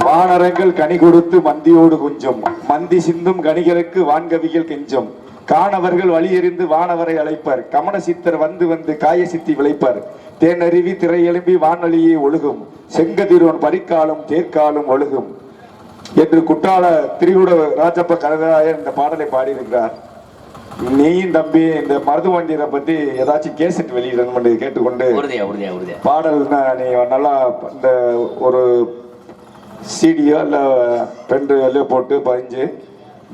வானரங்கள் கனி கொடுத்து மந்தியோடு குஞ்சும், மந்தி சிந்தும் கனிகளுக்கு வான்கவிகள் கெஞ்சும், காணவர்கள் வழியறிந்து வானவரை அழைப்பர், கமன சித்தர் வந்து வந்து காய சித்தி விளைப்பர், தேனருவி திரை எழும்பி வானொலியை ஒழுகும், செங்கதிரோன் பரிக்காலும் தேர்க்காலும் ஒழுகும் என்று குற்றால திரிகுட ராஜப்ப கனகராயர் இந்த பாடலை பாடியிருக்கிறார். நீயும் தம்பி இந்த மருது வண்டியரை பத்தி ஏதாச்சும் கேசட் வெளியிடணும் கேட்டுக்கொண்டு பாடல்னா நீ நல்லா இந்த ஒரு சிடியோ இல்ல பென்ட்ரைவோ போட்டு பதிஞ்சு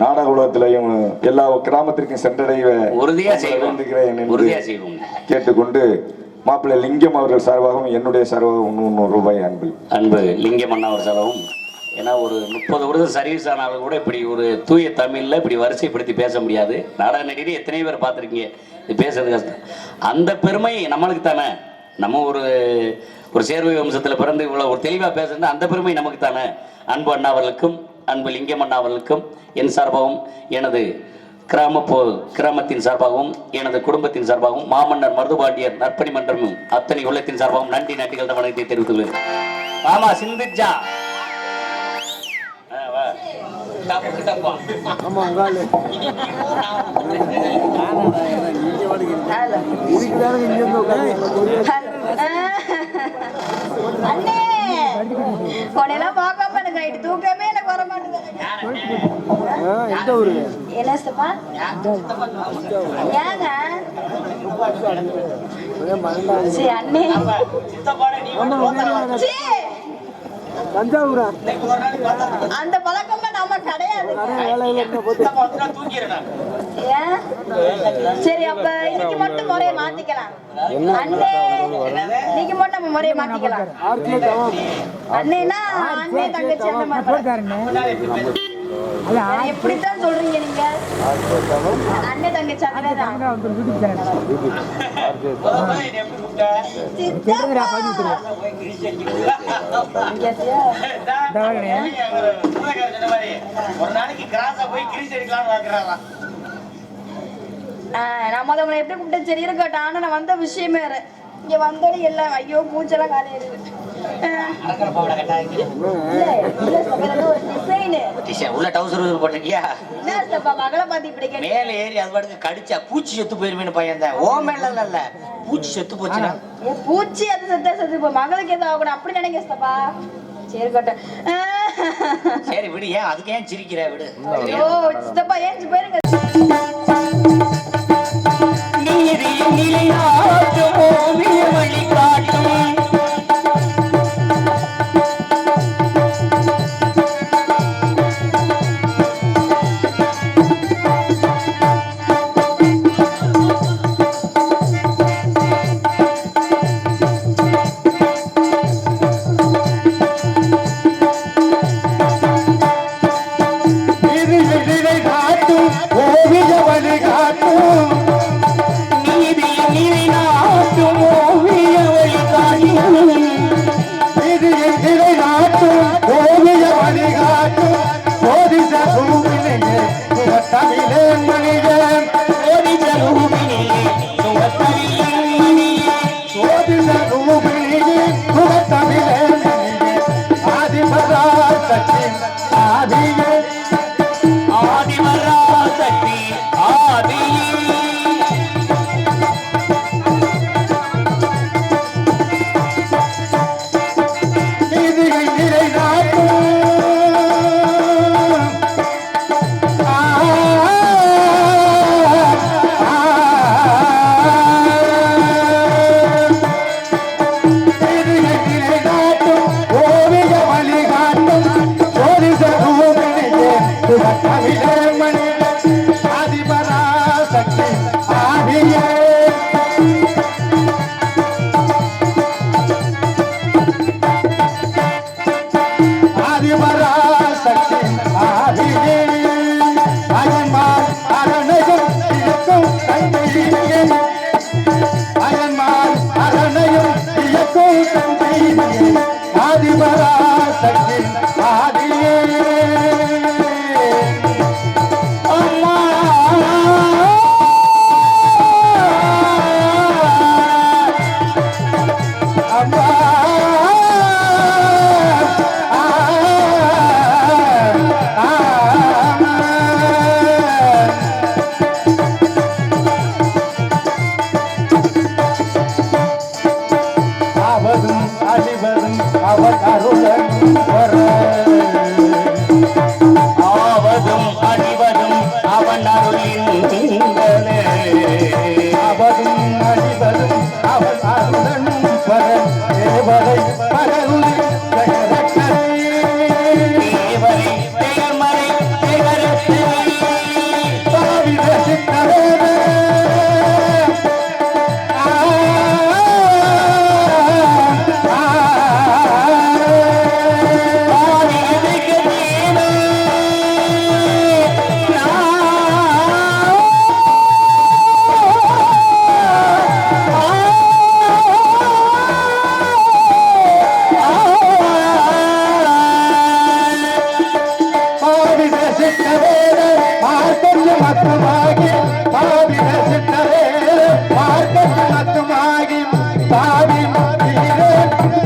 நாடக உலகத்திலையும் எல்லா கிராமத்திற்கும் சென்றடைய கேட்டுக்கொண்டு மாப்பிள்ளை லிங்கம் அவர்கள் சார்பாகவும் என்னுடைய சார்பாகவும் 300 ரூபாய் அன்பு லிங்கம் அண்ணா அவர் சார்பாகவும். ஏன்னா ஒரு 30 வருடம் சர்வீஸ் ஆனாலும் கூட இப்படி ஒரு தூய தமிழில் இப்படி வரிசைப்படுத்தி பேச முடியாது. நாடக நடிகர் எத்தனை பேர் பார்த்துருக்கீங்க, இது பேசுறது கஷ்டம். அந்த பெருமை நம்மளுக்கு தானே. நம்ம ஒரு சேர்வை வம்சத்தில் பிறந்து இவ்வளோ ஒரு தெளிவாக பேசுறது அந்த பெருமை நமக்கு தானே. அன்பு அண்ணா அவர்களுக்கும் அன்பு லிங்கம் அண்ணா அவர்களுக்கும் என் சார்பாகவும் எனது கிராமத்தின் சார்பாகவும் எனது குடும்பத்தின் சார்பாகவும் மாமன்னர் மருதுபாண்டியர் நற்பணி மன்றமும் அத்தனை உள்ளத்தின் சார்பாகவும் நன்றிகள் வணக்கத்தை தெரிவித்துள்ளேன். ஆமா சிந்திச்சா உனையெல்லாம் பார்க்காம எனக்கு நைட்டு தூக்கமே எனக்கு வர மாட்டேங்குது. என்ன சித்தப்பா ஏங்க சரி அண்ணே அந்த பழக்கமே நம்ம கிடையாது. சரி அப்ப இன்னைக்கு மட்டும் முறையை மாத்திக்கலாம் அண்ணே. இன்னைக்கு மட்டும் நம்ம முறையை மாத்திக்கலாம் அண்ணேனா அண்ணே தங்கச்சி அந்த மாதிரி எப்படித்தான் சொல்றீங்க நீங்க? அண்ணே தங்கச்சி நான் முதல்ல எப்படி கூப்பிட்டேன் சரி இருக்கட்டும். ஆனா நான் வந்த விஷயமே வேற. இங்க வந்தோட எல்லாம் ஐயோ மூச்செல்லாம் காலையில இருக்கு. கடிச்சா பூச்சி செத்து போயிருமேனு பையன் தான். ஓ மேல இல்ல பூச்சி செத்து போச்சுனா பூச்சி அது செத்து போ மகளுக்கு ஏதோ ஆகணும் அப்படி நினைக்கப்பா. சரி கட்ட சரி விடு. ஏன் அதுக்கு ஏன் சிரிக்கிற விடு. ஐயோ சித்தப்பா ஏன் போயிருங்க. அவன் அருளன் வர ஆவதும் அழிவதும் அவன் அருளின் திங்களே. அவனும் அழிவதும் அவன் அருளன் வர தேவரை பகருளி தேவரை தேவமறை தேவரத்தை பாவி ரசித்தவேத மட்டுமாகி பாவி ரசித்தவேத மார்க்கத்து மட்டுமாகி பாவி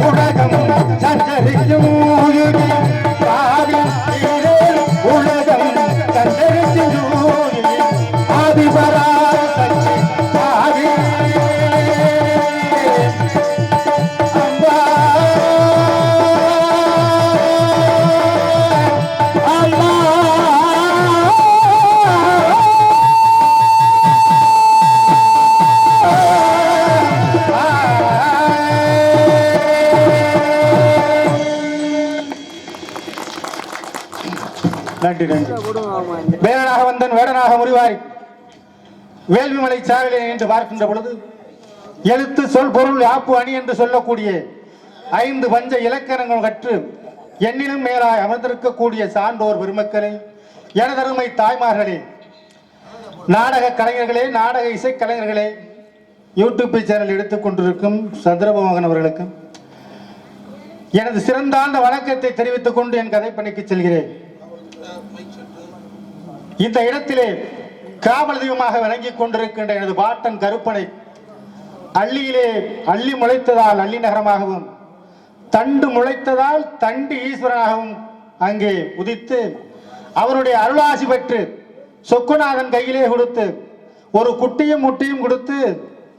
உலகம் சஞ்சரிக்கும் ஊயுகி பாவி உலகம் சஞ்சரிக்கும் ஊயுகி ஆதிபரா சச்சி பாவி அம்பா அம்மா நன்றி நன்றி. வேடனாக வந்தன் வேடனாக முறிவாய் வேள்விமலை சாரலை என்று பார்க்கின்ற பொழுது எழுத்து சொல் பொருள் யாப்பு அணி என்று சொல்லக்கூடிய 5 பஞ்ச இலக்கணங்கள் கற்று எண்ணிலும் மேலாய் அமர்ந்திருக்கக்கூடிய சான்றோர் பெருமக்களே, எனதருமை தாய்மார்களே, நாடக கலைஞர்களே, நாடக இசை கலைஞர்களே, யூடியூப் சேனல் எடுத்துக்கொண்டிருக்கும் சந்திரமோகன் அவர்களுக்கும் எனது சிறந்தாண்ட வணக்கத்தை தெரிவித்துக் கொண்டு என் கதைப்பணிக்கு செல்கிறேன். இந்த இடத்திலே காவல் தெய்வமாக விளங்கிக் கொண்டிருக்கின்ற எனது பாட்டன் கருப்பனை அள்ளியிலே அள்ளி முளைத்ததால் அள்ளி நகரமாகவும் தண்டு முளைத்ததால் தண்டு ஈஸ்வரனாகவும் அங்கே உதித்து அவருடைய அருளாசி பெற்று சொக்குநாதன் கையிலே கொடுத்து ஒரு குட்டியும் முட்டியும் கொடுத்து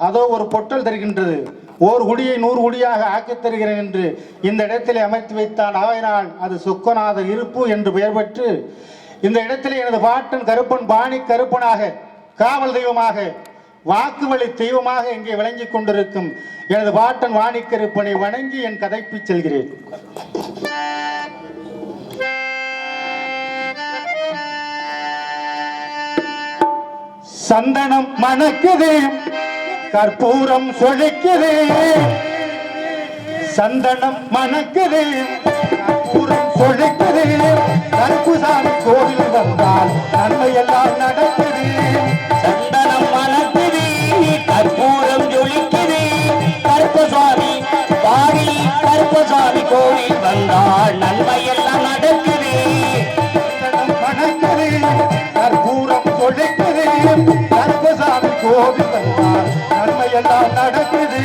அதோ ஒரு பொட்டல் தருகின்றது, ஓர் குடியை 100 குடியாக ஆக்கித் தருகிறேன் என்று இந்த இடத்திலே அமைத்து வைத்தான். ஆகையினால் அது சொக்குநாதர் இருப்பு என்று பெயர் பெற்று இந்த இடத்திலே எனது பாட்டன் கருப்பன் பாணி கருப்பனாக காவல் தெய்வமாக வாக்குவழி தெய்வமாக இங்கே விளங்கிக் கொண்டிருக்கும் எனது பாட்டன் வாணி கருப்பனை வணங்கி என் கதைக்கு செல்கிறேன். சந்தனம் மணக்குதே, கற்பூரம் சொலிக்குதே, சந்தனம் மணக்குதே, கற்பூரம் சொலிக்குதே, கருப்புசாமி கோவில் வந்தால் நன்மை எல்லாம் நடக்குது. சந்தனம் மணக்குது, கற்பூரம் ஜொலிக்குது, கருப்பசாமி பாடி கருப்பசாமி கோவில் வந்தால் நன்மை எல்லாம் நடக்குது. சந்தனம் மணக்குது, கற்பூரம் சொலிக்குது, கருப்புசாமி கோவில் வந்தால் நன்மை எல்லாம் நடக்குது.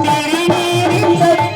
திருநீரின்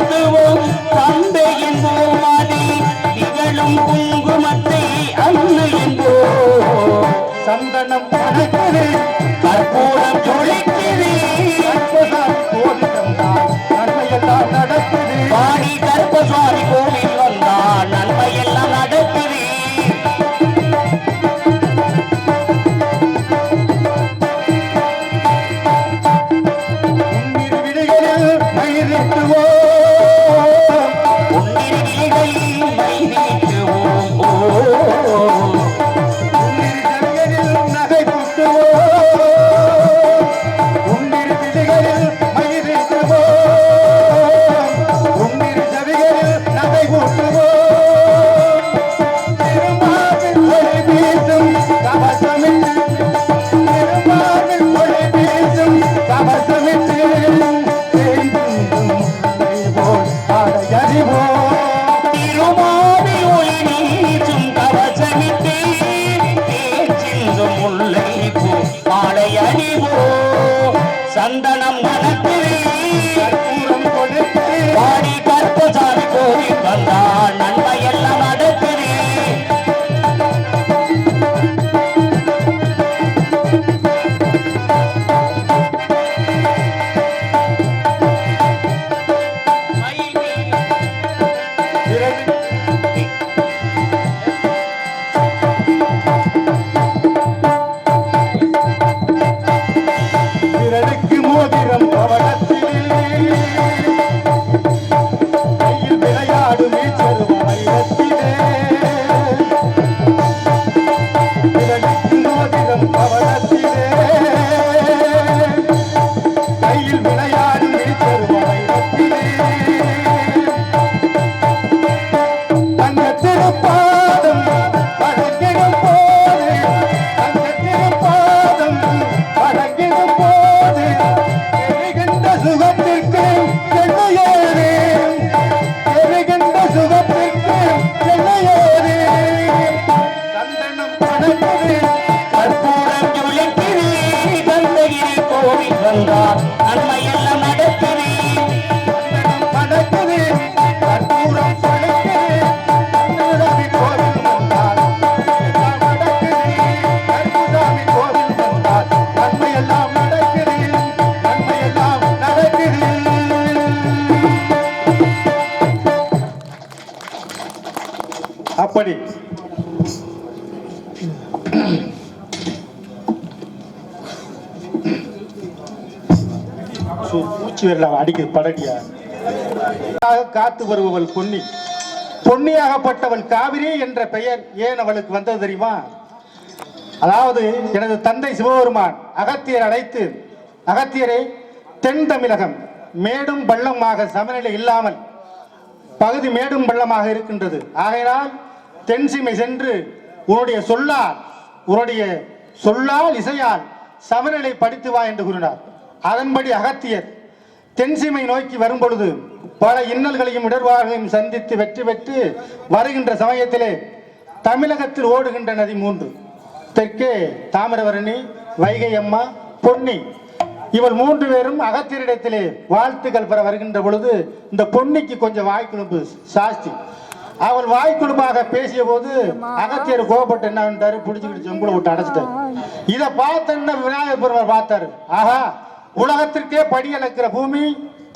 பூச்சி வரல அடிக்குது படடியா. காத்து வருபவள் பொன்னி, பொன்னியாகப்பட்டவள் காவிரி என்ற பெயர் ஏன் அவளுக்கு வந்தது தெரியுமா? அதாவது எனது தந்தை சிவபெருமான் அகத்தியர் அழைத்து, அகத்தியரே, தென் தமிழகம் மேடும் பள்ளமாக சமநிலை இல்லாமல் பகுதி மேடும் பள்ளமாக இருக்கின்றது. ஆகையினால் தென்சீமை சென்று உன்னுடைய சொல்லால் இசையால் சமநிலை படித்து வா என்று கூறினார். அதன்படி அகத்தியர் தென்சீமை நோக்கி வரும் பொழுது பல இன்னல்களையும் இடர்பாடுகளையும் சந்தித்து வெற்றி பெற்று வருகின்ற சமயத்திலே தமிழகத்தில் ஓடுகின்ற நதி 3. தெற்கே தாமிரபரணி, வைகை அம்மா, பொன்னி. இவள் 3 பேரும் அகத்தியரிடத்திலே வாழ்த்துக்கள் பெற வருகின்ற பொழுது இந்த பொன்னிக்கு கொஞ்சம் வாய்க்குழுப்பு சாஸ்தி. அவள் வாய்க்குழுப்பாக பேசிய போது அகத்தியர் கோபப்பட்டு என்ன பண்ணிட்டாரு, பிடிச்சுக்கிட்டு செம்புல விட்டு அடைச்சிட்டாரு. இதை பார்த்த விநாயகர் பெருமாள் பார்த்தாரு. ஆஹா, உலகத்திற்கே படியளக்கிற பூமி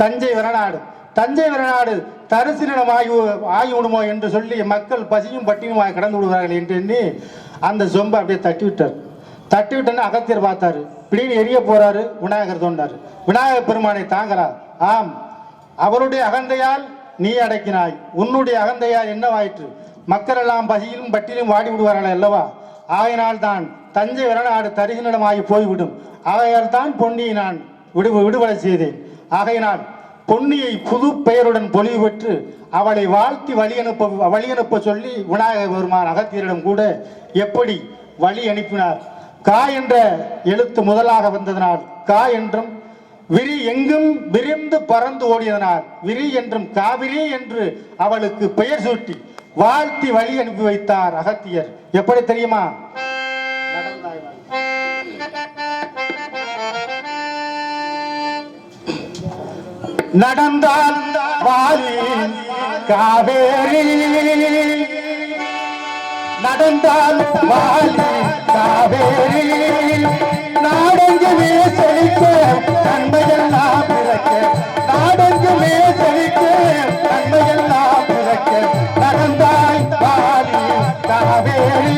தஞ்சை வரநாடு. தஞ்சை வரநாடு தரிசு நிலம் ஆகிவிடுமோ என்று சொல்லி மக்கள் பசியும் பட்டியுமாக கடந்து விடுவார்கள் என்று எண்ணி அந்த சொம்பை அப்படியே தட்டி விட்டார். தட்டி விட்டோன்னு அகத்தியர் பார்த்தாரு. இப்படின்னு எரிய போறாரு. விநாயகர் தோன்றாரு. விநாயகர் பெருமானை தாங்கலா? ஆம், அவருடைய அகந்தையால் நீ அடக்கினாய், உன்னுடைய அகந்தையால் என்னவாயிற்று? மக்கள் எல்லாம் பசியிலும் பட்டியிலும் வாடி விடுவார்கள் அல்லவா? ஆகையினால் தான் தஞ்சை வரநாடு தரிசு நிலமாகி போய்விடும். ஆகையால் தான் பொன்னியை நான் விடுதலை செய்தேன். ஆகையினால் பொன்னியை புது பெயருடன் பொலிவு பெற்று அவளை வாழ்த்தி வழி அனுப்ப சொல்லி விநாயகர் பெருமான் அகத்தியரிடம் கூட எப்படி வழி அனுப்பினார். கா என்ற எழுத்து முதலாக வந்ததனால் கா என்றும், விரி எங்கும் விரிந்து பறந்து ஓடியதனால் விரி என்றும் காவிரி என்று அவளுக்கு பெயர் சூட்டி வாழ்த்தி வழி அனுப்பி வைத்தார் அகத்தியர். எப்படி தெரியுமா? நடந்தால் வாலி காவேரி, நடந்தால் வாலி காவேரி, நாடெங்குமே செழிக்க நன்மையெல்லாம் பிறக்க, நாடெங்குமே செழிக்க நன்மையெல்லாம் பிறக்க, நடந்தால் வாலி காவேரி.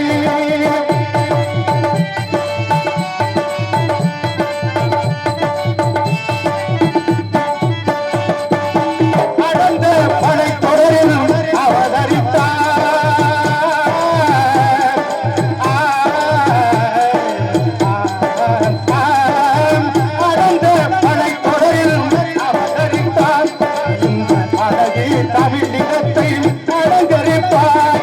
தமிழ் நிலத்தை அலங்கரிப்பார்.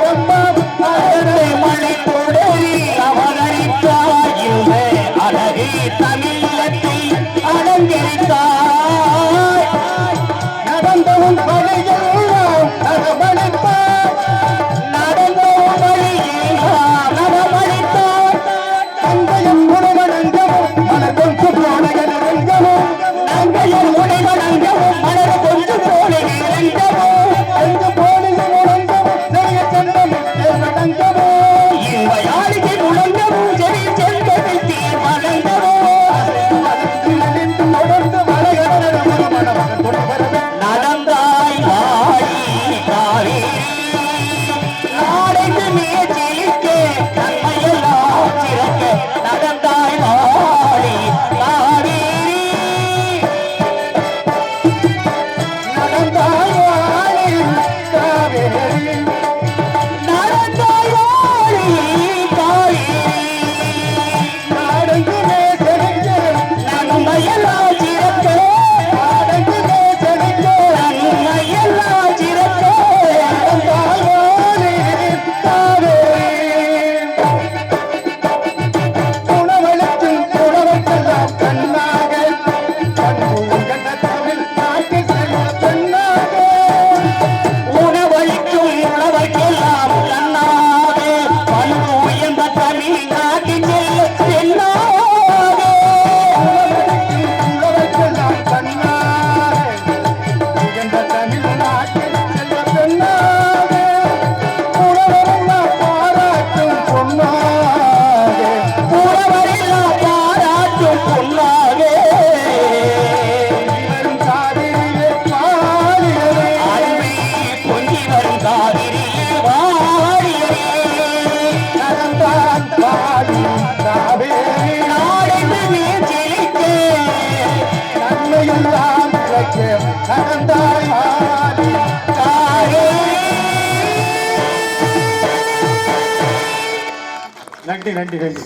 நன்றி நன்றி நன்றி.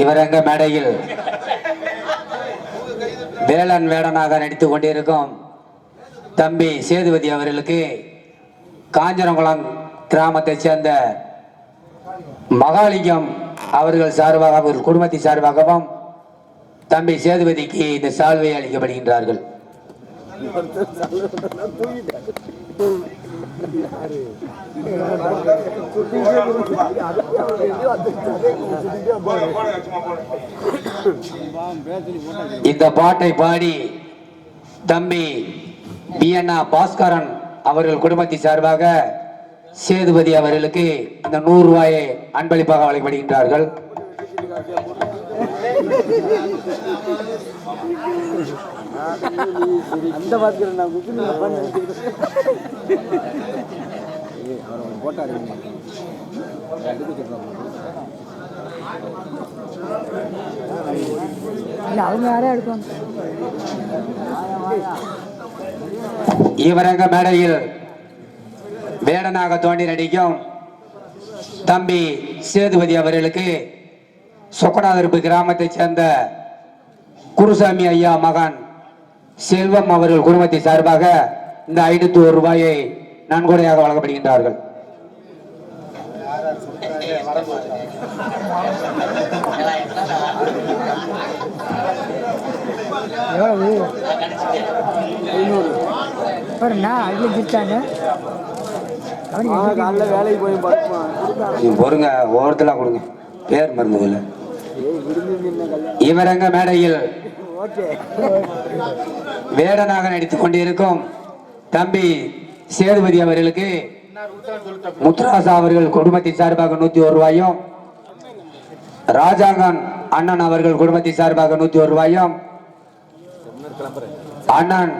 இவரங்க மேடையில் வேலன் வேடனாக நடித்துக் கொண்டிருக்கும் தம்பி சேதுபதி அவர்களுக்கு காஞ்சனகுளம் கிராமத்தைச் சேர்ந்த மகாலிங்கம் அவர்கள் சார்பாக அவர்கள் குடும்பத்தின் சார்பாகவும் தம்பி சேதுபதிக்கு இந்த சால்வை அளிக்கப்படுகின்றார்கள். இந்த பாட்டை பாடி தம்பி பிஎன்ஆ பாஸ்கரன் அவர்கள் குடும்பத்தின் சார்பாக சேதுபதி அவர்களுக்கு அந்த 100 ரூபாயை அன்பளிப்பாக வழங்கப்படுகின்றார்கள். இவரங்க மேடையில் வேடனாக தோண்டி நடிக்கும் தம்பி சேதுபதி அவர்களுக்கு சொக்கநாதர்பு கிராமத்தைச் சேர்ந்த குருசாமி ஐயா மகன் செல்வம் அவர்கள் குடும்பத்தை சார்பாக இந்த 501 ரூபாயை நன்கொடையாக வழங்கப்படுகின்றார்கள். பொறுங்க, ஓரத்தில் கொடுங்க, பேர் மருந்து இல்லை. இவரங்க மேடையில் வேடனாக நடித்துக் கொண்டிருக்கும் தம்பி சேதுபதி அவர்களுக்கு முத்துராசா அவர்கள் குடும்பத்தின் சார்பாக 101 ரூபாயும், ராஜாங்கன் அண்ணன் அவர்கள் குடும்பத்தின் சார்பாக 101 ரூபாயும், அண்ணன்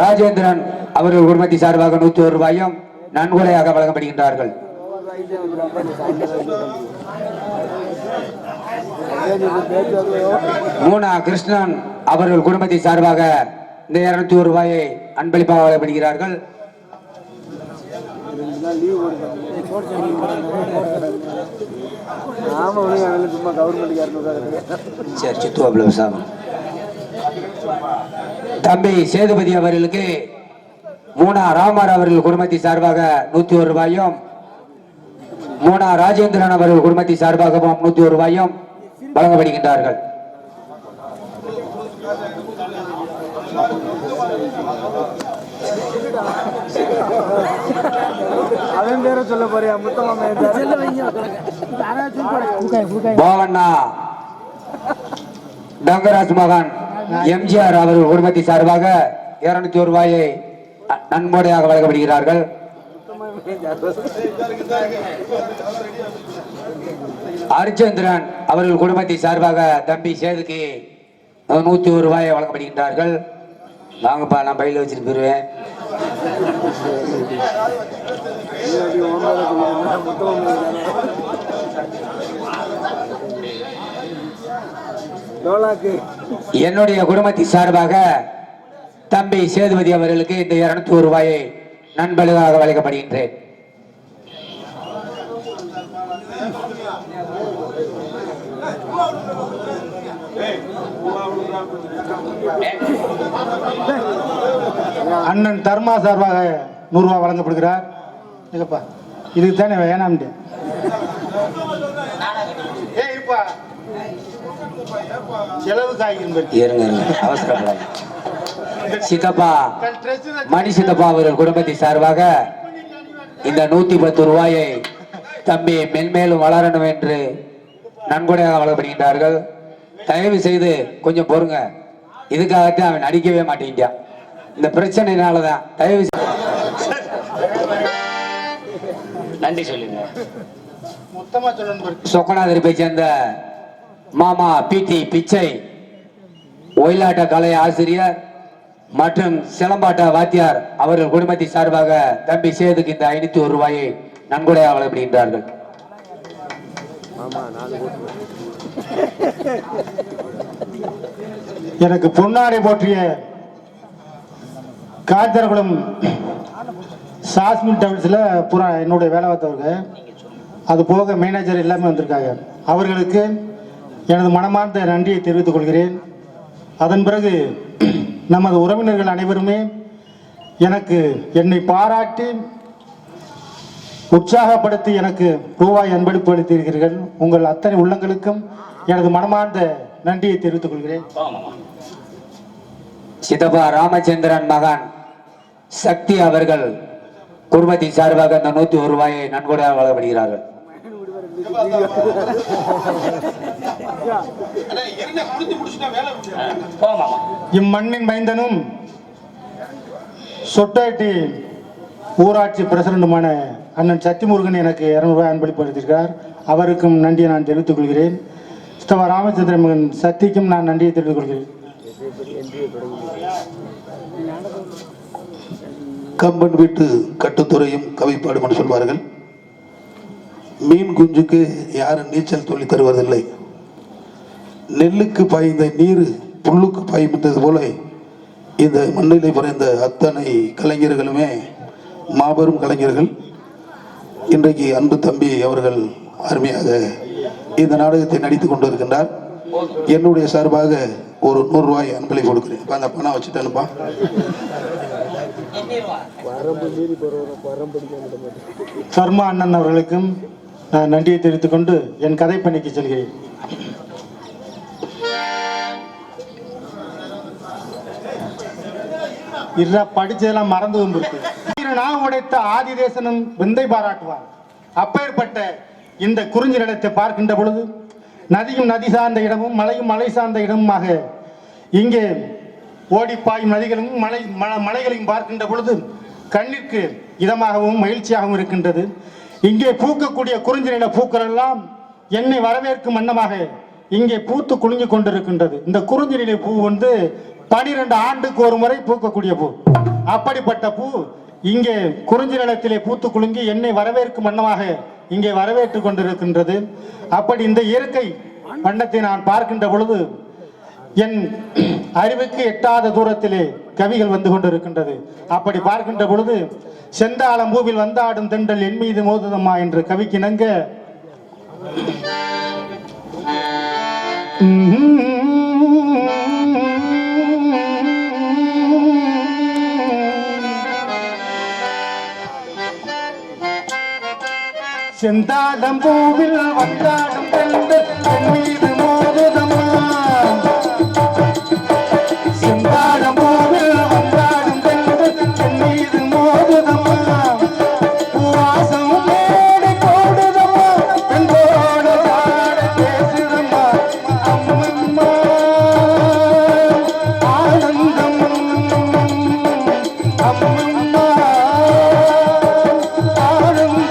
ராஜேந்திரன் அவர்கள் குடும்பத்தின் சார்பாக 101 ரூபாயும் நன்கொடையாக வழங்கப்படுகின்றார்கள். மூனா கிருஷ்ணன் அவர்கள் குடும்பத்தின் சார்பாக இந்த 201 ரூபாயை அன்பளிப்பாக வழங்கப்படுகிறார்கள். தம்பி சேதுபதி அவர்களுக்கு மூனா ராமர் அவர்கள் குடும்பத்தின் சார்பாக 101 ரூபாயும், மூனா ராஜேந்திரன் அவர்கள் குடும்பத்தின் சார்பாகவும் 101 ரூபாயும் வழங்கப்படுகின்றார்கள். பாவண்ணா டங்கராஜ் மகன் எம்ஜிஆர் அவர்கள் குடும்பத்தின் சார்பாக 201 ரூபாயை நன்கொடையாக வழங்கப்படுகிறார்கள். அர்ஜேந்திரன் அவர்கள் குடும்பத்தின் சார்பாக தம்பி சேதுக்கு 101 ரூபாயை வழங்கப்படுகின்றார்கள். வாங்கப்பா, நான் பையில வச்சுட்டு போயிருவேன். என்னுடைய குடும்பத்தின் சார்பாக தம்பி சேதுபதி அவர்களுக்கு இந்த 201 ரூபாயை நண்பர்களாக வழங்கப்படுகின்றேன். அண்ணன் தர்மா சார்பாக 100 ரூபாய் வழங்கப்படுகிறார். இதுப்பா, இதுக்கு தானே வேணாம். செலவு அவசரப்படாது. சித்தப்பா மணி சித்தப்பா அவர்கள் குடும்பத்தின் சார்பாக இந்த 110 ரூபாயை தம்பி மென்மேலும் வளரணும் என்று நன்கொடையாக வழங்கப்படுகின்றார்கள். தயவு செய்து கொஞ்சம் பொறுங்க. இதுக்காகத்தான் அவன் நடிக்கவே மாட்டேங்கிட்டான். இந்த பிரச்சனையினாலதான். தயவு நன்றி சொல்லுங்க. சொக்கநாதரை சேர்ந்த மாமா பிடி பிச்சை ஒயிலாட்ட கலை ஆசிரியர் மற்றும் சிலம்பாட்ட வாத்தியார் அவர்கள் குடும்பத்தின் சார்பாக தம்பி சேதுக்கு இந்த 501 ரூபாயை நன்கொடையாக வழங்கப்படுகின்றார்கள். எனக்கு பொன்னாடை போற்றிய காஞ்சனகுளம் சாஸ்மின் டவுன்ஸ்ல புறா என்னுடைய வேலை பார்த்தவர்கள் அது போக மேனேஜர் எல்லாமே வந்திருக்காங்க. அவர்களுக்கு எனது மனமார்ந்த நன்றியை தெரிவித்துக் கொள்கிறேன். அதன் பிறகு நமது உறவினர்கள் அனைவருமே என்னை பாராட்டி உற்சாகப்படுத்தி எனக்கு ரூபாய் அன்பளிப்பு அளித்திருக்கிறீர்கள். உங்கள் அத்தனை உள்ளங்களுக்கும் எனது மனமார்ந்த நன்றியை தெரிவித்துக் கொள்கிறேன். சிதம்பா ராமச்சந்திரன் மகன் சக்தி அவர்கள் குடும்பத்தின் சார்பாக அந்த 101 ரூபாயை நன்கொடையாக வழங்கப்படுகிறார்கள். இம்மண்ணின் மைந்தனும் சொட்டாட்டி ஊராட்சி பிரசிடண்டுமான அண்ணன் சத்திமுருகன் எனக்கு 200 ரூபாய் அன்பளிப்பு அளித்திருக்கிறார். அவருக்கும் நன்றியை நான் தெரிவித்துக் கொள்கிறேன். சிதம்பா ராமச்சந்திரன் மகன் சக்திக்கும் நான் நன்றியை தெரிவித்துக் கொள்கிறேன். கம்பன் வீட்டு கட்டுத்துறையும் கவிப்பாடும் என்று சொல்வார்கள். மீன் குஞ்சுக்கு யாரும் நீச்சல் சொல்லி தருவதில்லை. நெல்லுக்கு பாய்ந்த நீர் புல்லுக்கு பாய்ந்தது போல இந்த மண்ணிலை பிறந்த அத்தனை கலைஞர்களுமே மாபெரும் கலைஞர்கள். இன்றைக்கு அன்பு தம்பி அவர்கள் அருமையாக இந்த நாடகத்தை நடித்துக் கொண்டிருக்கின்றார். என்னுடைய சார்பாக ஒரு 100 ரூபாய் அன்பளிப்பு கொடுக்கிறேன். அந்த பணம் வச்சுட்டேன்ப்பா. சர்மா அண்ணன் அவர்களுக்கும் நான் நன்றியை தெரிவித்துக் கொண்டு என் கதை பணிக்கு செல்கிறேன். படிச்சதெல்லாம் மறந்து வந்திருக்கு. நான் உடைத்த ஆதிதேசனும் விந்தை பாராட்டுவார். அப்பேற்பட்ட இந்த குறிஞ்சி நிலத்தை பார்க்கின்ற பொழுது நதியும் நதி சார்ந்த இடமும் மலையும் மலை சார்ந்த இடமுமாக இங்கே ஓடிப்பாயும் நதிகளும் மலைகளையும் பார்க்கின்ற பொழுது கண்ணிற்கு இதமாகவும் மகிழ்ச்சியாகவும் இருக்கின்றது. இங்கே பூக்கக்கூடிய குறிஞ்சி நில பூக்கள் எல்லாம் என்னை வரவேற்கும் வண்ணமாக இங்கே பூத்து குலுங்கி கொண்டிருக்கின்றது. இந்த குறிஞ்சி நில பூ 12 ஆண்டுக்கு ஒரு முறை பூக்கக்கூடிய பூ. அப்படிப்பட்ட பூ இங்கே குறிஞ்சி நிலத்திலே பூத்து குலுங்கி என்னை வரவேற்கும் வண்ணமாக இங்கே வரவேற்றுக் கொண்டிருக்கின்றது. அப்படி இந்த இயற்கை வண்ணத்தை நான் பார்க்கின்ற பொழுது என் அறிவுக்கு எட்டாத தூரத்திலே கவிகள் வந்து கொண்டிருக்கின்றது. அப்படி பார்க்கின்ற பொழுது செந்தாளம் பூவில் வந்தாடும் தென்றல் என் மீது மோதுதம்மா என்று கவிக்கு இணங்க செந்தாளம் பூவில் வந்தாடும் தென்றல் என் மீது மோதுதம்மா. செந்தாளம் பூவில் வந்தாடும் தென்றல் என் மீது மோதுதம்மா. பூவாசம் மேடை போடுதம்மா, பெண்போடு பாட பேசுதம்மா. அம்மம்மா ஆனந்தம், அம்மம்மா ஆனந்தம்.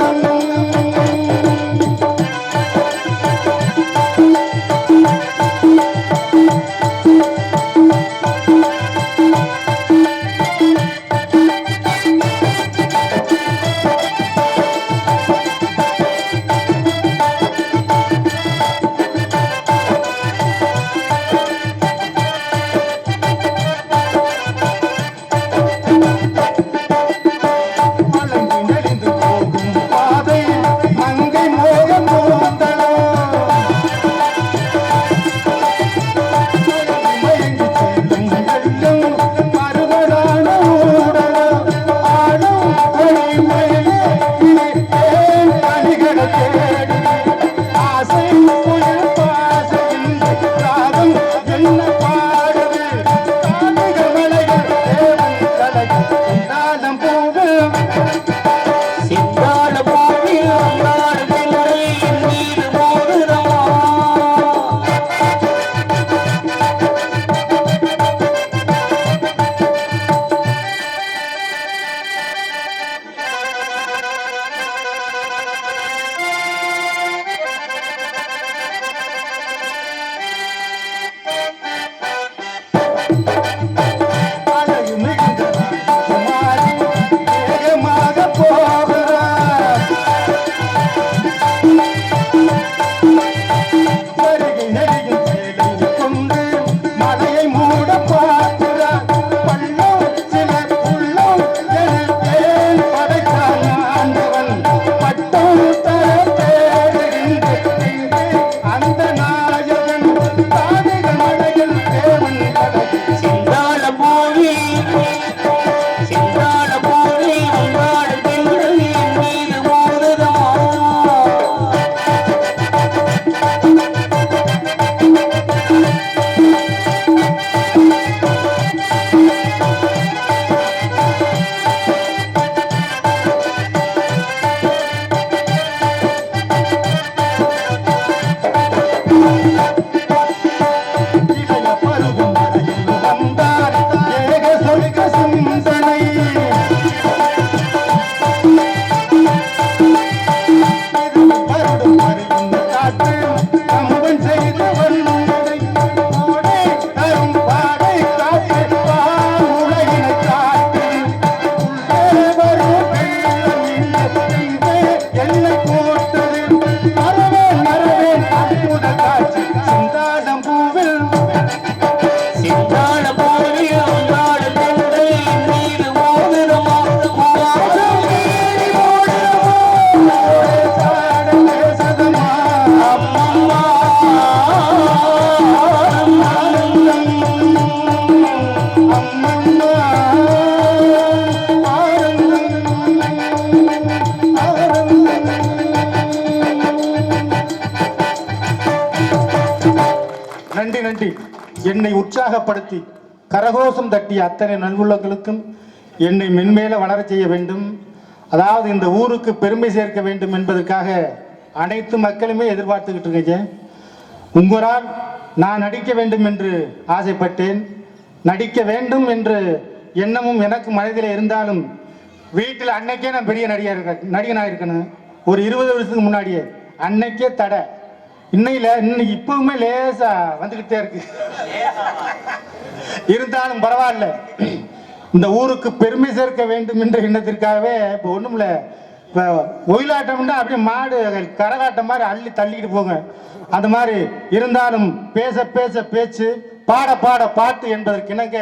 பட்டம் தர நன்றி. என்னை உற்சாகப்படுத்தி கரகோஷம் தட்டிய அத்தனை நல்வுள்ளங்களுக்கும் என்னை மென்மேல வளரச் செய்ய வேண்டும், அதாவது இந்த ஊருக்கு பெருமை சேர்க்க வேண்டும் என்பதற்காக அனைத்து மக்களுமே எதிர்பார்த்துக்கிட்டு இருக்கீங்க. உங்களால் நான் நடிக்க வேண்டும் என்று ஆசைப்பட்டேன். நடிக்க வேண்டும் என்று எண்ணமும் எனக்கு மனதில் இருந்தாலும் வீட்டில் அன்னைக்கே நான் பெரிய நடிகனாக இருக்கணும். ஒரு 20 வருஷத்துக்கு முன்னாடியே அன்னைக்கே தடை. இன்னைக்கு இப்பவுமே லேசா வந்துகிட்டே இருக்கு. இருந்தாலும் பரவாயில்ல, இந்த ஊருக்கு பெருமை சேர்க்க வேண்டும் என்ற எண்ணத்திற்காகவே இப்போ ஒண்ணும் இல்லை. இப்போ ஒயிலாட்டம்னா அப்படியே மாடு கரகாட்டம் மாதிரி அள்ளி தள்ளிக்கிட்டு போங்க. அந்த மாதிரி இருந்தாலும் பேச பேச பேச்சு, பாட பாட பாட்டு என்பதற்கு இணங்க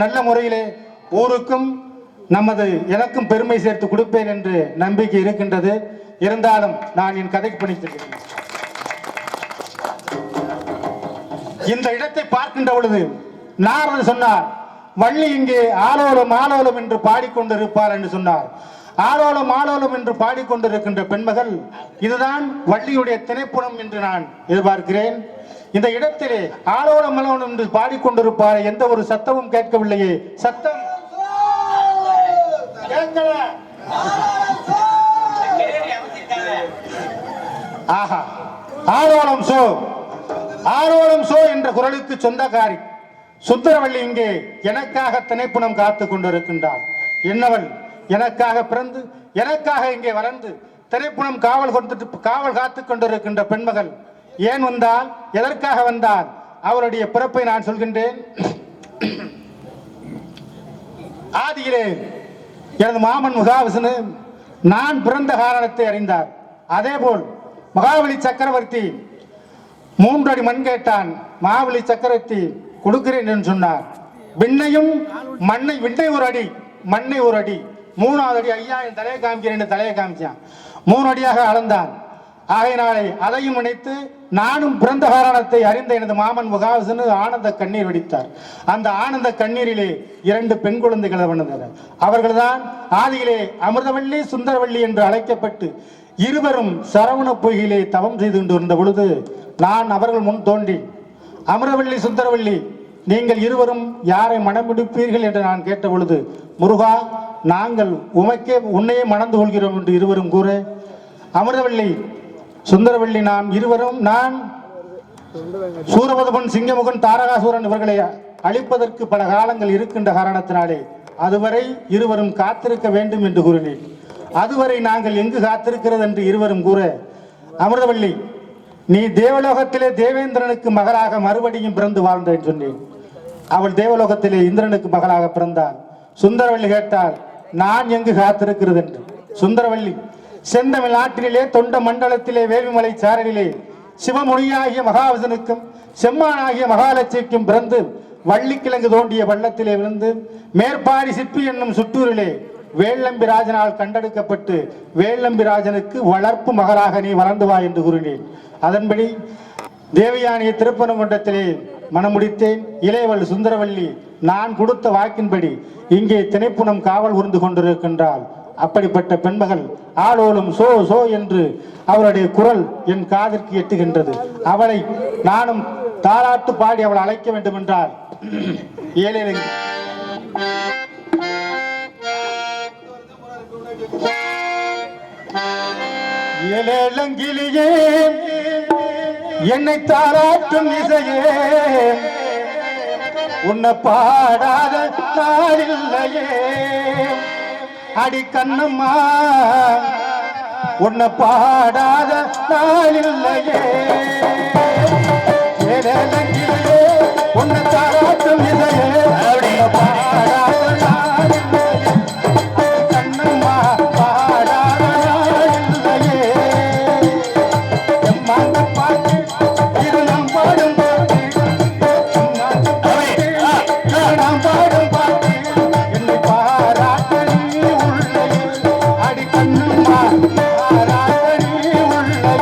நல்ல முறையிலே ஊருக்கும் எனக்கும் பெருமை சேர்த்து கொடுப்பேன் என்று நம்பிக்கை இருக்கின்றது. இருந்தாலும் நான் என் கதைக்கு பணித்திருக்கிறேன். இந்த இடத்தை பார்க்கின்ற பொழுது நாரதர் சொன்னார், வள்ளி இங்கே ஆலோலம் ஆலோலம் என்று பாடிக்கொண்டிருப்பார் என்று சொன்னார். ஆலோலம் ஆலோலம் என்று பாடிக்கொண்டிருக்கின்ற பெண்மகள் இதுதான் வள்ளியுடைய திணைப்புணம் என்று நான் எதிர்பார்க்கிறேன். இந்த இடத்திலே ஆலோலம் ஆலோலம் என்று பாடிக்கொண்டிருப்பார். எந்த ஒரு சத்தமும் கேட்கவில்லையே. சத்தம் கேட்கல. ஆஹா, ஆலோலம் சோ, ஆலோலம் சோ என்ற குரலுக்கு சொந்தக்காரி சுந்தரவள்ளி இங்கே எனக்காக திணைப்புணம் காத்து கொண்டிருக்கின்றார். என்னவள் எனக்காக பிறந்து எனக்காக இங்கே வளர்ந்து திணைப்புணம் காவல் காத்து கொண்டிருக்கின்ற பெண்மகள் ஏன் வந்தால், எதற்காக வந்தால், அவருடைய பிறப்பை நான் சொல்கின்றேன். ஆதியிலே எனது மாமன் மகாவிஷ்ணு நான் பிறந்த காரணத்தை அறிந்தார். அதேபோல் மகாபலி சக்கரவர்த்தி 3 அடி மண் கேட்டான். மகாபலி சக்கரவர்த்தி கொடுக்கிறேன் என்று சொன்னார். விண்ணையும் விண்ணை ஒரு அடி, மண்ணை ஒரு அடி, 3வது அடி ஐயா என் தலையை காமிக்கிறேன் தலையை காமிச்சான். 3 அடியாக அளந்தான். ஆகையினாலே அதையும் நினைத்து நானும் பிறந்த காரணத்தை அறிந்த எனது மாமன் முகாவிசனு ஆனந்த கண்ணீர் வெடித்தார். அந்த ஆனந்த கண்ணீரிலே 2 பெண் குழந்தைகள் வந்தனர். அவர்கள்தான் ஆதியிலே அமிர்தவள்ளி சுந்தரவள்ளி என்று அழைக்கப்பட்டு இருவரும் சரவண பொய்யிலே தவம் செய்து கொண்டு இருந்த பொழுது நான் அவர்கள் முன் தோன்றி, அமிர்தவள்ளி சுந்தரவள்ளி நீங்கள் இருவரும் யாரை மணமுடிப்பீர்கள் என்று நான் கேட்ட பொழுது, முருகா நாங்கள் உன்னையே மணந்து கொள்கிறோம் என்று இருவரும் கூற, அமிர்தவள்ளி சுந்தரவள்ளி நாம் இருவரும் நான் சூரபதுமன் சிங்கமுகன் தாரகாசூரன் இவர்களை அழிப்பதற்கு பல காலங்கள் இருக்கின்ற காரணத்தினாலே அதுவரை இருவரும் காத்திருக்க வேண்டும் என்று கூறினேன். அதுவரை நாங்கள் எங்கு காத்திருக்கிறது என்று இருவரும் கூற, அமிர்தவள்ளி நீ தேவலோகத்திலே தேவேந்திரனுக்கு மகளாக மறுபடியும் பிறந்து வாழ்ந்தேன் சொன்னேன். அவள் தேவலோகத்திலே இந்திரனுக்கு மகளாக பிறந்தாள். சுந்தரவள்ளி கேட்டால் நான் எங்கு காத்திருக்கிறது என்று. சுந்தரவள்ளி செந்தமிழ் நாட்டிலே தொண்ட மண்டலத்திலே வேள்விமலை சாரலிலே சிவமொழியாகிய மகாவிஷ்ணுக்கும் செம்மானாகிய மகாலட்சுமிக்கும் பிறந்து வள்ளிக்கிழங்கு தோண்டிய பள்ளத்திலே விழுந்து மேற்பாடி சிற்பி என்னும் சுட்டூரிலே வேள்ளம்பிராஜனால் கண்டெடுக்கப்பட்டு வேள்ளம்பிராஜனுக்கு வளர்ப்பு மகளாக நீ வளர்ந்து வா என்று கூறினேன். அதன்படி தேவயானியை திருப்பரங்குன்றத்திலே மணமுடித்தேன். இளையவள் சுந்தரவள்ளி நான் கொடுத்த வாக்கின்படி இங்கே திணைப்புணம் காவல் புரிந்து கொண்டிருக்கின்றாள். அப்படிப்பட்ட பெண்மகள் ஆளோலும் சோ சோ என்று அவருடைய குரல் என் காதிற்கு எட்டுகின்றது. அவளை நானும் தாலாட்டு பாடி அவளை அழைக்க வேண்டும் என்றால் ஏழங்கிலியே என்னை தாராட்டும் இசையே உன்னை பாடாத நாளில்லையே அடி கண்ணம்மா உன்னை பாடாத நாளில்லையே ஏழங்கிலியே உன்னை தாராட்டும் இசையே பாடாத நாளில்லையே கண்ணம்மா பாடாத நாளில்லையே எம்மாங்க பாட்டு இது நாம் பாடும் பாட்டு நாம் பாடும் பாட்டு என்னை பாராட்ட நீ உள்ளே அடி கண்ணம்மா பாராட்ட நீ உள்ளே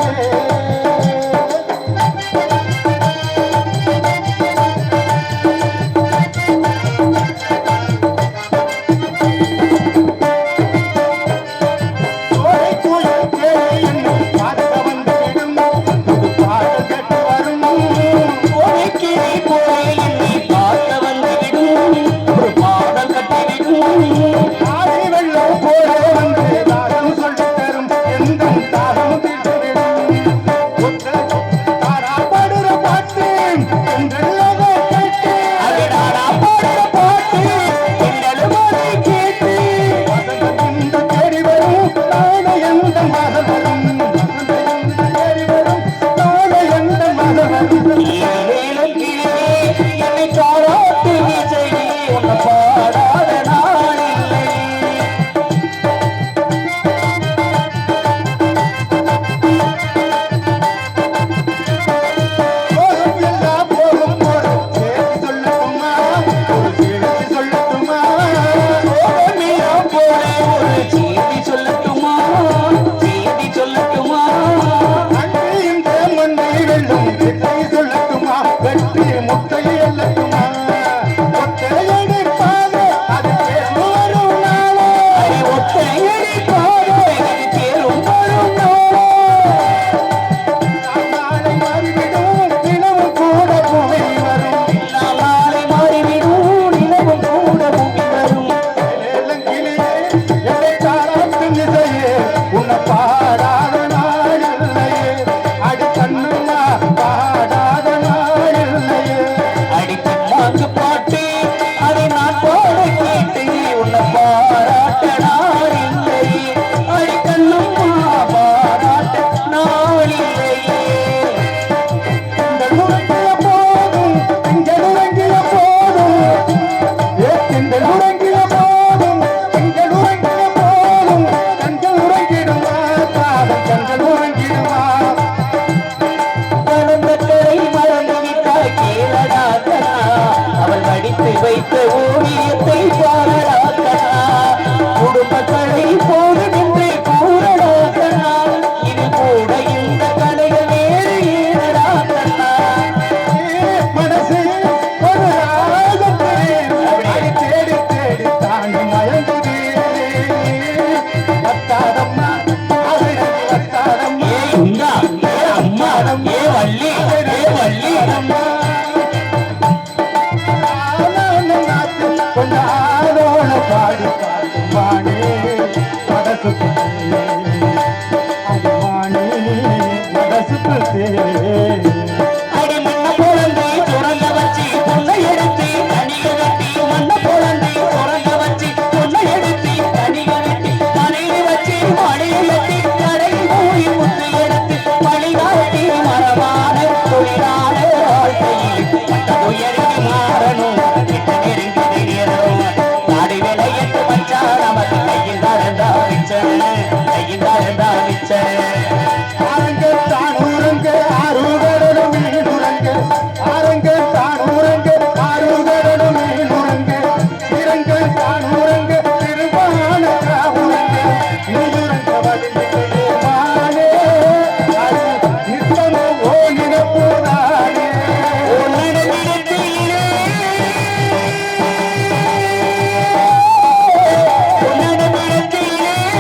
வத்தாதம்மா அதை வத்தாதம்மா ஏ உண்டா ஏ அம்மா ஏ வள்ளி ஏ வள்ளி கொண்டாடோட பாடி பாடுமானே மனசு அடிமானே மனசு அடி மண்ண குழந்தை சுரங்க வச்சு பொண்ணை எடுத்து தனிக வெட்டி மண்ண குழந்தை சுரங்க வச்சு பொண்ணை எடுத்து தனிக வெட்டி மனைவி வச்சு மழையை வெட்டி கடையில் போய் முத்து எடுத்து பணி காட்டி மரமான தொழிலான வாழ்க்கையில் மற்ற உயர்வு மாறணும் நெருங்கி நேரம் நாடு விளையட்டு மச்சா நமக்கு கையில் தாழ்ந்தா மிச்சம் கையில் தாழ்ந்தா மிச்சம் தானூரங்க ஆறுகடலும் மீனுரங்க ஆரங்க தானூரங்க ஆறுகடலும் மீனுரங்க சிறங்க தானூரங்க திருவான காவுரங்க நீருரங்க வலிமையே மானே நித்தமோ ஓனின போதானே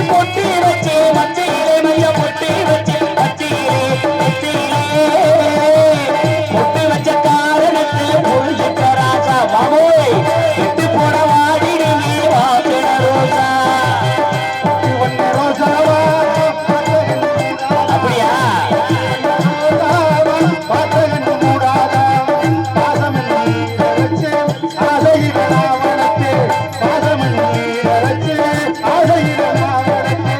பொட்டி வச்சு மச்சையிலே மைய பொட்டி வச்சு பொட்டு வச்ச காரணத்தை புரிஞ்சுக்க ராஜா மாமோய் விட்டு போட வாடிடு நீ வாக்கின ரோசா ரோசாவா அப்படியா பார்த்தகண்டு மூடாதா பாசமென்று நீரச்சு ஆசையிடலாவனத்தே பாசமென்று நீரச்சு ஆசையிடலாவனத்தே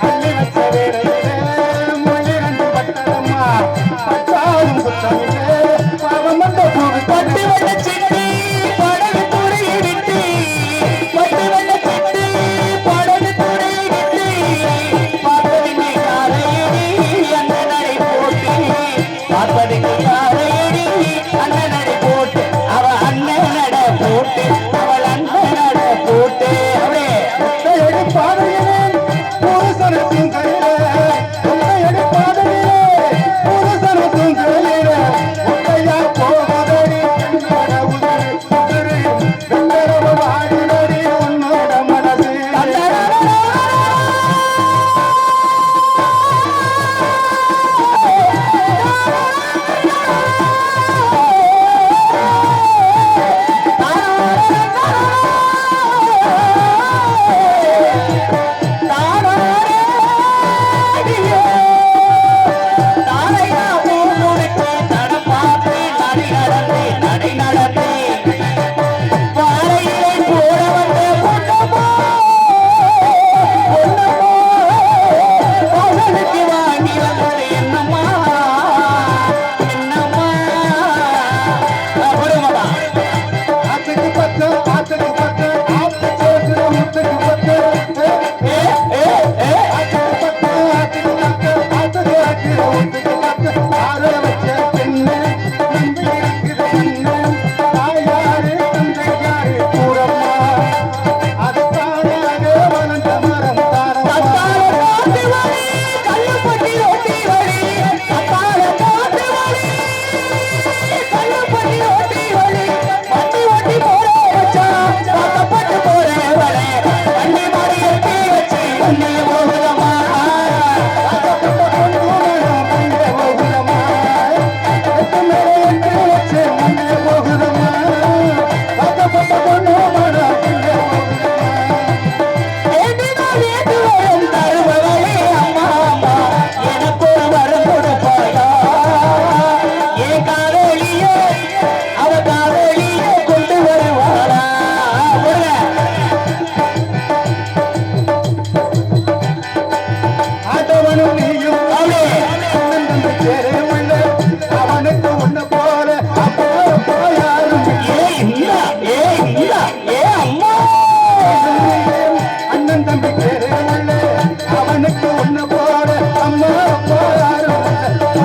அள்ளி வச்ச வேளையிலே முள்ளிரண்டு பட்டதம்மா பட்டாலும் குத்தமில்லே பாவம் வந்த பூவி பட்டு வண்ண சிட்டி படகு துறையை விட்டு பட்டு வண்ண சிட்டி படகு துறையை விட்டு பார்ப்பதுக்கு காரையடி அண்ணனடை போட்டு பார்ப்பதுக்கு காரையடி அண்ணனடை போட்டு அவ அண்ணனட போட்டு அவள் அண்ணனட போட்டு அப்படியே முத்தையடி பாதையிலே புருஷனுக்கும் கையிலே முத்தையடி பாதையிலே புருஷனுக்கும் கையிலே முத்தையா போகுதடி என்னோட உதிரி வெங்கரவ வாடினடி உன்னோட மனசு தாரையா பூமுடித்து தடப்பாத்து நடை நடந்து நடை நடந்து பாறையிலே போட வந்த பொன்னம்மா பொன்னம்மா வாசலுக்கு வாங்கி வந்தது என்னம்மா என்னம்மா கொடுமடா ஆத்துக்கு பத்து ஆத்துக்கு பத்து ஆத்து சேர்க்கிற முத்துக்கு பத்து ஏ ஏ ஏ ஆத்துக்கு பத்து ஆத்துக்கு பத்து ஆத்து சேர்க்கிற முத்துக்கு பத்து ஆற வச்ச பெண்ணு நம்பி இருக்கிற பெண்ணு தாயாரு தந்தையாரு கூடம்மா அது தானாக வளர்ந்த மரம் தாரம்மா தத்தால காட்டு வழி கல்லுப்பட்டி ஓட்டி வழி தத்தால காட்டு வழி கல்லுப்பட்டி ஓட்டி வழி வண்டி ஓட்டி போற வச்சா பட்டு போற வழி வண்டி மாறி எட்டி வச்சு வண்டி போகுதம்மா ஏண்டினால் ஏண்டு வரும் தருபவளே அம்மா அம்மா எனக்கு ஒரு வரம் கொடுப்பாயா ஏன் காதலியே அவ காதலியே கொண்டு வருவாளா போடுங்க. ஆட்டவனும் நீயும் அப்படியே. அண்ணன் தம்பி சேருமில்ல அவனுக்கு உன்னை போல அப்போ யாரும் அம்மா அண்ணன் தம்பி சேருமில்ல அவனுக்கு உன்னை போல அம்மா அப்பா யாரும்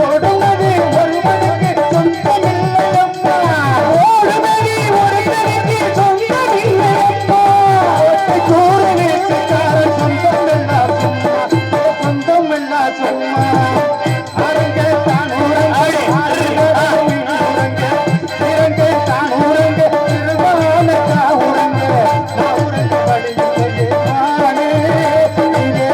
ஓடுனது ஒருவனுக்கு சொந்தமில்லையம்மா ஓடுமதி ஒருத்தனுக்கு சொந்தமில்லையம்மா கூறு வீட்டுக்காரன் சொந்தமெல்லாம் சும்மா சொந்தமெல்லாம் சும்மா அரங்க தானூரங்க அரங்க திரங்க தானூரங்க திருவான காவுரங்க காவுரங்க வழியிலே மானே இங்கே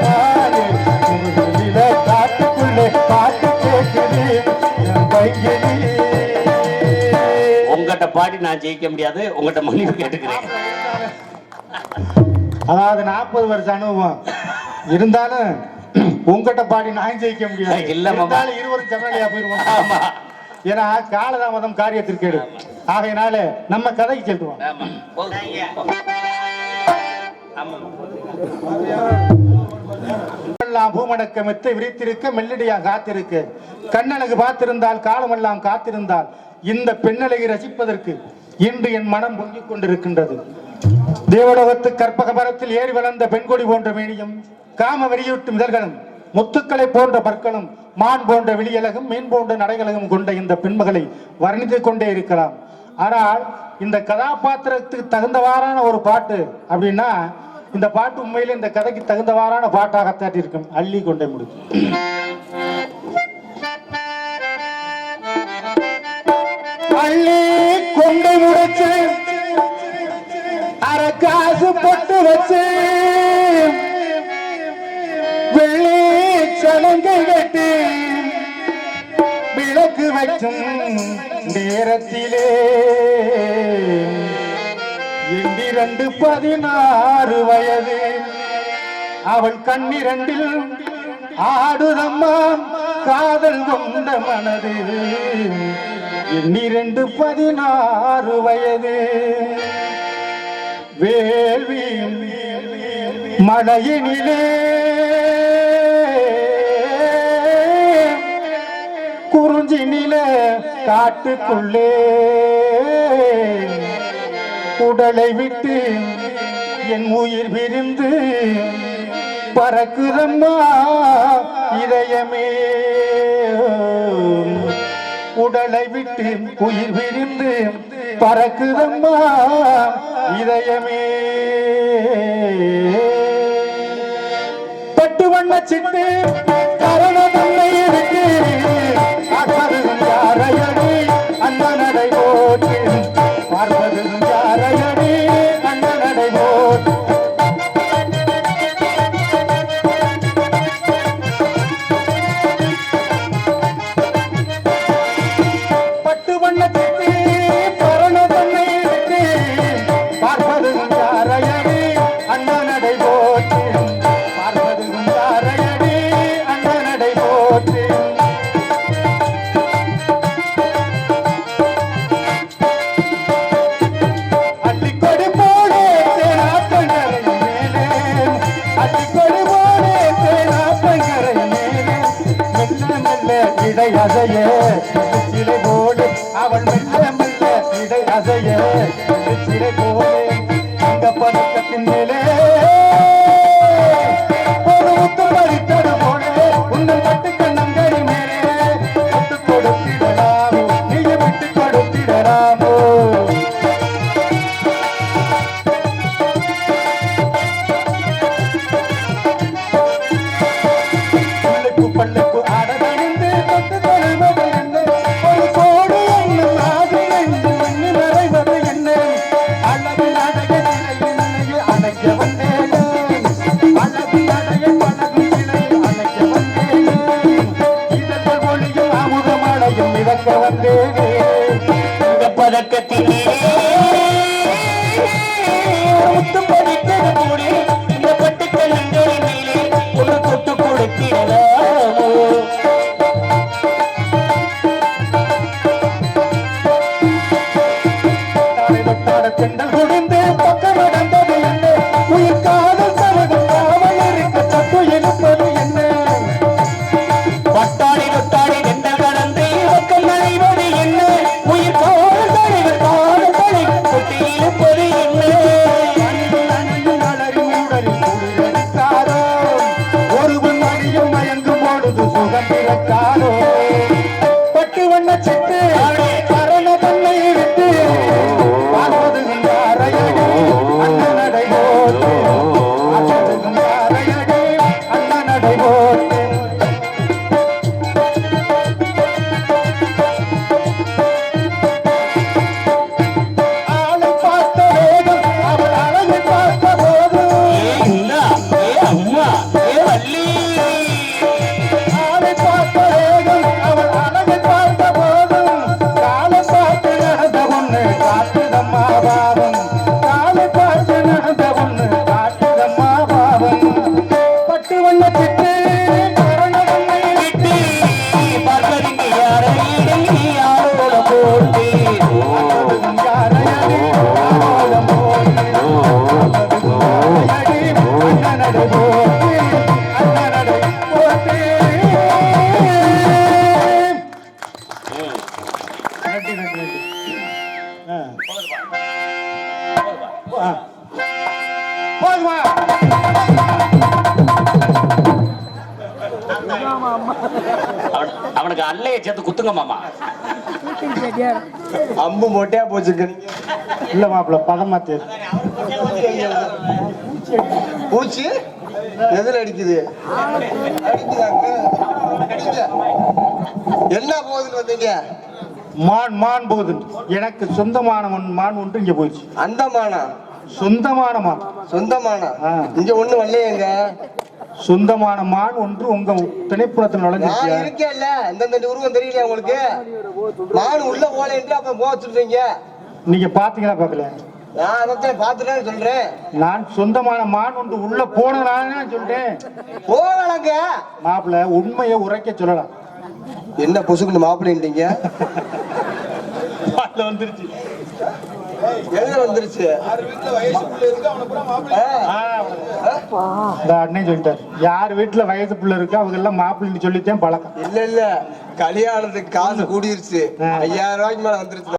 மானே, முருகனில காட்டுக்குள்ளே பாட்டு கேட்குது என் பையனே. உங்ககிட்ட பாடி நான் ஜெயிக்க முடியாது, உங்ககிட்ட மன்னிப்பு கேட்டுக்கிறேன். அதாவது 40 வருஷம் அனுபவம் இருந்தாலும் உங்ககிட்ட பாடி நான் ஜெயிக்க முடியாது. இல்ல மாமா. இருந்தாலும் இருவரும் சமநிலையா போயிருவோம். ஆமா ஏன்னா காலதாமதம் காரியத்திற்கு ஆகையினால நம்ம கதைக்கு செல்வோம். ஆமா போதும். ஆமா எல்லாம் பூமடக்க மெத்தை விரித்திருக்க மெல்லடியா காத்திருக்க கண்ணழகு பார்த்திருந்தால் காலமெல்லாம் காத்திருந்தால் இந்த பெண்ணழகை ரசிப்பதற்கு இன்று என் மனம் பொங்கிக் கொண்டிருக்கின்றது. தேவலோகத்து கற்பக மரத்தில் ஏறி வளர்ந்த பெண்கொடி போன்ற மேனியும் காம வெறியூட்டும் இதழ்களும் முத்துக்களை போன்ற பற்களும் மான் போன்ற விழியழகும் மீன் போன்ற நடைகளும் கொண்ட இந்த பெண்மகளை வர்ணித்துக் கொண்டே இருக்கலாம். ஆனால் இந்த கதாபாத்திரத்துக்கு தகுந்தவாறான ஒரு பாட்டு அப்படின்னா இந்த பாட்டு உண்மையிலே இந்த கதைக்கு தகுந்தவாறான பாட்டாகத்தான் இருக்கும். அள்ளி கொண்டே முடிக்கும். அள்ளி கொண்டே முடிச்சு அரை காசு போட்டு வச்சு வெள்ளி சலங்கை கட்டி விளக்கு வைக்கும் நேரத்திலே 16 வயது அவள் கண்ணிரண்டில் ஆடுதம்மா காதல் கொண்ட மனது 16 வயது வேள்வி மழையினிலே குறிஞ்சினில காட்டுக்குள்ளே உடலை விட்டு என் உயிர் விரிந்து பறக்குதம்மா இதயமே. உடலை விட்டு உயிர் விரிந்து பறக்குதம்மா இதயமே. பட்டு வண்ண சிட்டு கரண தன்னை இருக்கு பார்ப்பதும் யாரையடி அந்த நடை போட்டு பார்ப்பதும் யாரையடி அந்த நடை போட்டு. பட்டு வண்ண சிட்டு கரண தன்னை இருக்கு பார்ப்பதும் யாரையடி அந்த நடை போட்டு பார்ப்பதும் யாரையடி அந்த நடை போட்டு. அள்ளிக்கொடி போலே தேனாப்பங்கரை மேலே அள்ளிக்கொடி போலே தேனாப்பங்கரை மேலே மெல்ல மெல்ல இடை அசைய சிலை போடு அவள் மெல்ல மெல்ல இடை அசைய சிலை போலே அந்த பதக்கத்தின் மேலே ஒரு முத்து பறித்தது போலே உன்னை பட்டு கண்ணங்கரி மேலே விட்டு கொடுத்திடலாமோ நீங்க விட்டு கொடுத்திடலாமோ. பள்ளிக்கு பள்ளிக்கு ஆடதறிந்து தொட்டு தொழுவது என்ன ஒரு கோடு என்னும் ஆசை என்று எண்ணி மறைவது என்ன அளவில் அடைய சிலையை அணைக்க வந்தேன் அளவில் அடைய பழகு சிலையை அணைக்க வந்தேன் இதழ்கள் ஒளியும் அமுதமழையும் மிதக்க வந்தேனே. இந்த பதக்கத்திலே முத்து பதித்தது கூடி இந்த பட்டுக்கள் நங்கை மேலே ஒரு தொட்டு கொடுத்திடலாமோ. தெண்டல் குடிந்து பக்கம் நடந்தது என்ன உயிர் காதல் சரகம் காவல் இருக்க தப்பு எழுப்பது என்ன. பட்டாடி தொட்டாடி வெண்ட கடந்து பக்கம் நடைவது என்ன உயிர் காவல் தலைவர் காவல் தலை கொட்டி இழுப்பது என்ன. அணியும் அலரும் உடலில் குளிரடித்தாரோ ஒருவன் மடியும் மயங்கும் பொழுது சுகம் பிறக்காரோ. பட்டு வண்ண சிட்டு கரண தன்னை விட்டு பார்ப்பதும் யாரையடி அந்த நடை போட்டு பார்ப்பதும் யாரையடி அந்த நடை போட்டு. ஆளை பார்த்த போதும் அவள் அழகை பார்த்த போதும் ஏ அம்மா நடை போட்டு அந்த நடை போட்டு நன்றி நன்றி போதுமா அவனுக்கு அல்லையை சேர்த்து குத்துங்க மாமா. அம்பு மொட்டையா போச்சுங்க. இல்ல மாப்பிள்ள பதமா தேர் பூச்சி எதுல அடிக்குது? அடிக்குதாங்க. என்ன போகுதுன்னு வந்தீங்க? மான் போகுது. எனக்கு சொந்தமான மான் ஒன்று இங்க போயிடுச்சு. அந்த மானா? சொந்தமான மான். சொந்தமானா? ஆ. இங்க ஒண்ணு வரலையேங்க. சொந்தமான மான் ஒன்று உங்க திணைப்புறத்தில் நான் நுழைஞ்சிருச்சு. இருக்கேன்ல, இந்த உருவம் தெரியலையா உங்களுக்கு? மான் உள்ள போலேன்ட்டு அப்ப போக சொல்றீங்க. நீங்க பாத்தீங்களா பாக்கல? நான் அதைத்தான் பாத்துட்டேன்னு சொல்றேன். நான் சொந்தமான மான் ஒன்று உள்ள போனதுனால சொல்றேன். போகலங்க. மாப்பிள்ள உண்மையை உரைக்க சொல்லலாம். என்ன பொசுக்குன்னு மாப்பிள்ளைங்க? வந்துருச்சு. எங்க வந்துருச்சு? இந்த அண்ணன் சொல்லிட்டாரு, யார் வீட்டுல வயசு பிள்ளை இருக்கு அவங்க எல்லாம் மாப்பிள்ளைன்னு சொல்லித்தான் பழக்கம். இல்ல கல்யாணத்துக்கு காசு கூடிருச்சு. 5000 ரூபாய்க்கு மேல வந்துருச்சு.